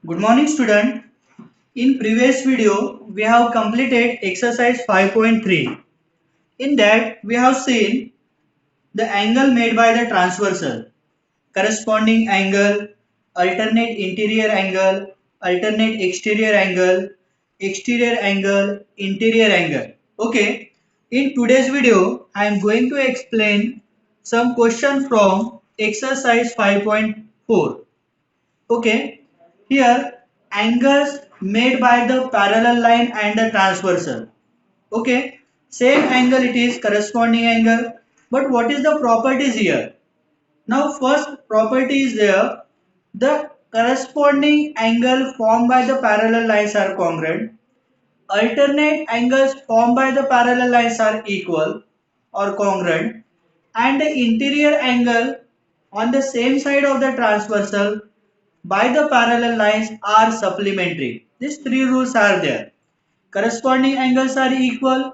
Good morning student. In previous video we have completed exercise 5.3. In that we have seen the angle made by the transversal, corresponding angle, alternate interior angle, alternate exterior angle, interior angle. Okay. In today's video I am going to explain some questions from exercise 5.4. Okay, here angles made by the parallel line and the transversal. Okay, same angle it is corresponding angle, but what is the properties here? Now first property is there, the corresponding angle formed by the parallel lines are congruent, alternate angles formed by the parallel lines are equal or congruent, and the interior angle on the same side of the transversal by the parallel lines are supplementary. These three rules are there. Corresponding angles are equal,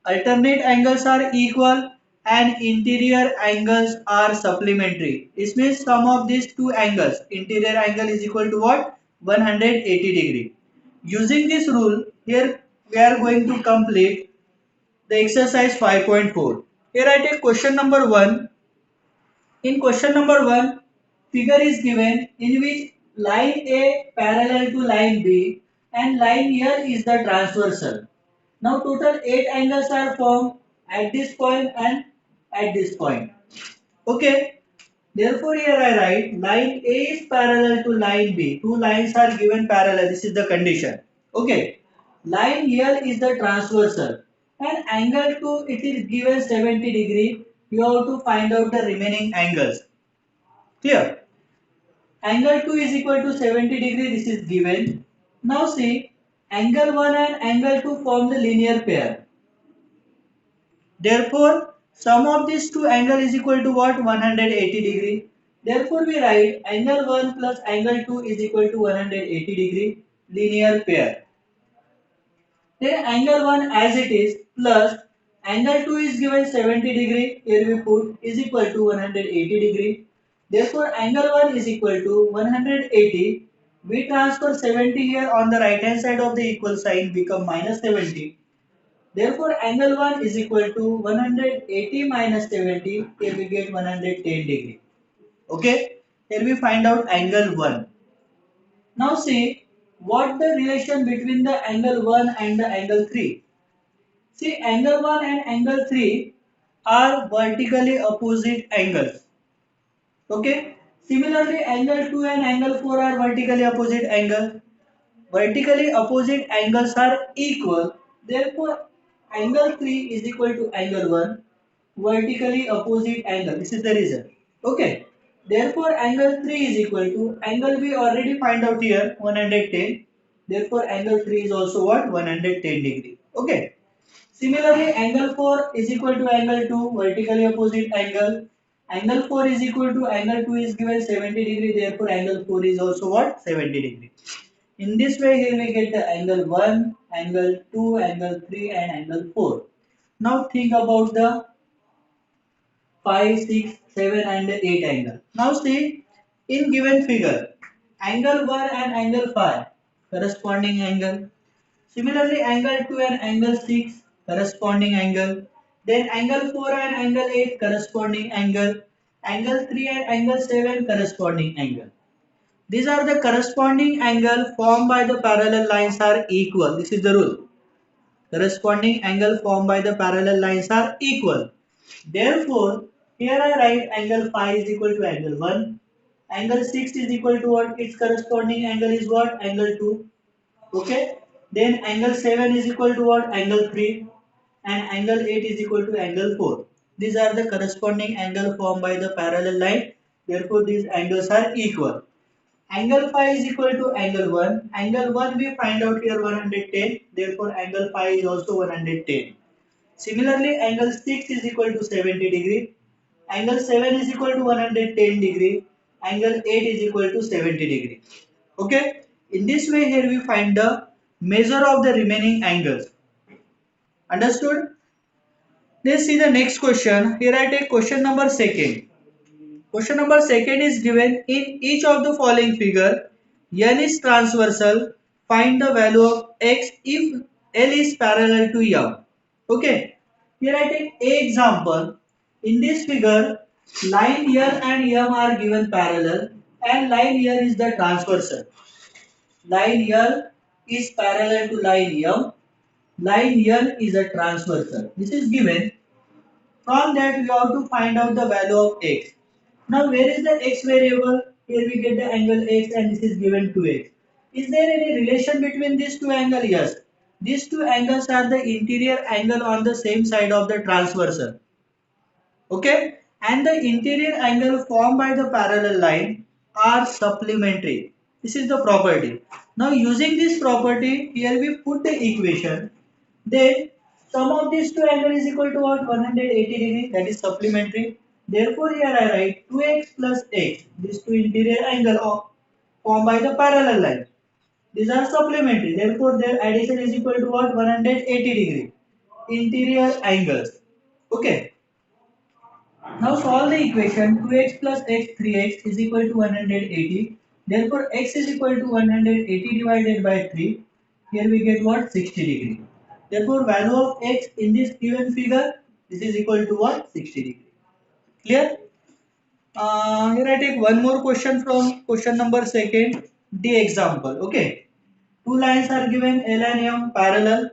alternate angles are equal, and interior angles are supplementary. This means sum of these two angles, interior angle is equal to what? 180 degree. Using this rule, here we are going to complete the exercise 5.4. Here I take question number 1. In question number 1, figure is given in which line A parallel to line B and line here is the transversal. Now total 8 angles are formed at this point and at this point. Okay. Therefore here I write line A is parallel to line B. Two lines are given parallel. This is the condition. Okay. Line here is the transversal and angle 2 it is given 70 degree. You have to find out the remaining angles. Clear? Angle 2 is equal to 70 degree. This is given. Now see, angle 1 and angle 2 form the linear pair. Therefore, sum of these two angle is equal to what? 180 degree. Therefore, we write angle 1 plus angle 2 is equal to 180 degree linear pair. Then angle 1 as it is plus angle 2 is given 70 degree. Here we put is equal to 180 degree. Therefore, angle 1 is equal to 180. We transfer 70 here on the right hand side of the equal sign become minus 70. Therefore, angle 1 is equal to 180 minus 70. Here we get 110 degree. Okay. Here we find out angle 1. Now see what the relation between the angle 1 and the angle 3. See, angle 1 and angle 3 are vertically opposite angles. Okay. Similarly, angle 2 and angle 4 are vertically opposite angles. Vertically opposite angles are equal. Therefore, angle 3 is equal to angle 1. Vertically opposite angle. This is the reason. Okay. Therefore, angle 3 is equal to angle we already find out here 110. Therefore, angle 3 is also what? 110 degree. Okay. Similarly, angle 4 is equal to angle 2, vertically opposite angle. Angle 4 is equal to angle 2 is given 70 degree, therefore angle 4 is also what? 70 degree. In this way, here we get the angle 1, angle 2, angle 3 and angle 4. Now think about the 5, 6, 7 and 8 angle. Now see, in given figure, angle 1 and angle 5 corresponding angle. Similarly, angle 2 and angle 6 corresponding angle. Then angle 4 and angle 8 corresponding angle. Angle 3 and angle 7 corresponding angle. These are the corresponding angle formed by the parallel lines are equal. This is the rule. Corresponding angle formed by the parallel lines are equal. Therefore, here I write angle 5 is equal to angle 1. Angle 6 is equal to what? Its corresponding angle is what? Angle 2. Okay. Then angle 7 is equal to what? Angle 3. And angle 8 is equal to angle 4. These are the corresponding angle formed by the parallel line. Therefore, these angles are equal. Angle phi is equal to angle 1. Angle 1 we find out here 110. Therefore, angle phi is also 110. Similarly, angle 6 is equal to 70 degree. Angle 7 is equal to 110 degree. Angle 8 is equal to 70 degree. Okay. In this way, here we find the measure of the remaining angles. Understood? Let's see the next question. Here I take question number second. Question number second is given in each of the following figure. L is transversal. Find the value of x if L is parallel to M. Okay. Here I take A example. In this figure, line L and M are given parallel and line L is the transversal. Line L is parallel to line M. Line L is a transversal. This is given. From that, we have to find out the value of x. Now, where is the x variable? Here we get the angle x and this is given 2x. Is there any relation between these two angles? Yes. These two angles are the interior angle on the same side of the transversal. Okay? And the interior angle formed by the parallel line are supplementary. This is the property. Now, using this property, here we put the equation. Then sum of these two angles is equal to what? 180 degree, that is supplementary. Therefore here I write 2x plus x. These two interior angle formed by the parallel line. These are supplementary. Therefore their addition is equal to what? 180 degree. Interior angles. Okay. Now solve the equation. 2x plus x 3x is equal to 180. Therefore x is equal to 180 divided by 3. Here we get what? 60 degree. Therefore value of x in this given figure, this is equal to what? 60 degree. Clear? Here I take one more question from question number second. The example. Okay. Two lines are given L and M parallel.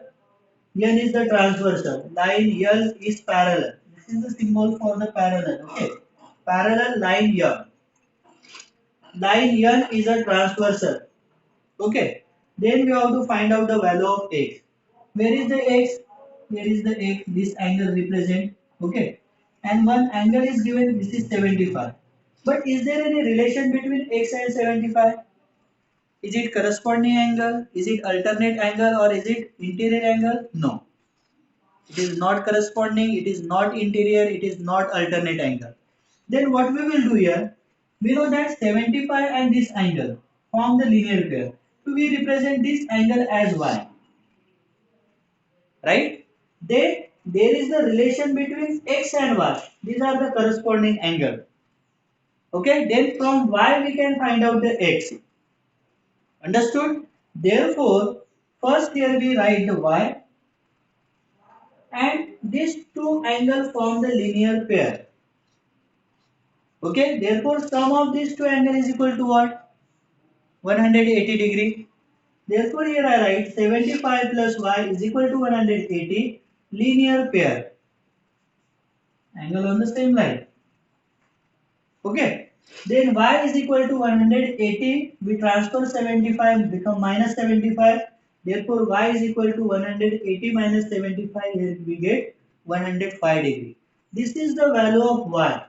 N is the transversal. Line L is parallel. This is the symbol for the parallel. Okay. Parallel line N. Line N is a transversal. Okay. Then we have to find out the value of x. Where is the x? Here is the x. This angle represent. Okay. And one angle is given. This is 75. But is there any relation between x and 75? Is it corresponding angle? Is it alternate angle or is it interior angle? No. It is not corresponding, it is not interior, it is not alternate angle. Then what we will do here, we know that 75 and this angle form the linear pair. So we represent this angle as y, right? Then there is the relation between x and y. These are the corresponding angle. Okay, then from y we can find out the x. Understood? Therefore, first here we write the y and these two angles form the linear pair. Okay, therefore sum of these two angles is equal to what? 180 degree. Therefore here I write 75 plus y is equal to 180 linear pair. Angle on the same line. Okay. Then y is equal to 180. We transfer 75 become minus 75. Therefore y is equal to 180 minus 75. Here we get 105 degree. This is the value of y.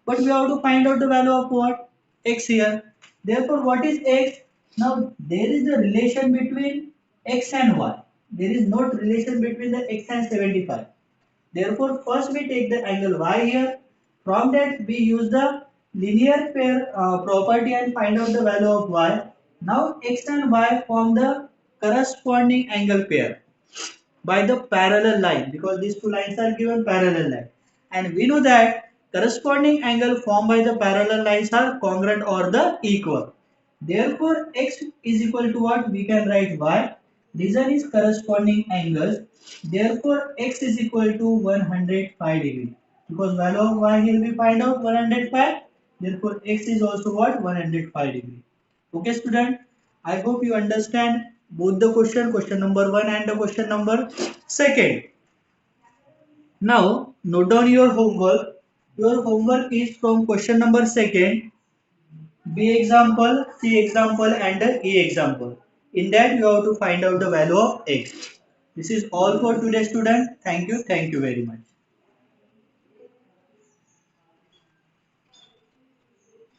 But we have to find out the value of what? X here. Therefore what is x? Now there is a relation between x and y. There is no relation between the x and 75. Therefore, first we take the angle y here. From that, we use the linear pair property and find out the value of y. Now, x and y form the corresponding angle pair by the parallel line because these two lines are given parallel line. And we know that corresponding angle formed by the parallel lines are congruent or the equal. Therefore, x is equal to what? We can write y. Reason is corresponding angles. Therefore, x is equal to 105 degree. Because value of y here we find out 105. Therefore, x is also what? 105 degree. Okay, student. I hope you understand both the question number 1 and the question number 2. Now, note down your homework. Your homework is from question number 2, B example, C example and E example. In that you have to find out the value of x. This is all for today student. Thank you very much.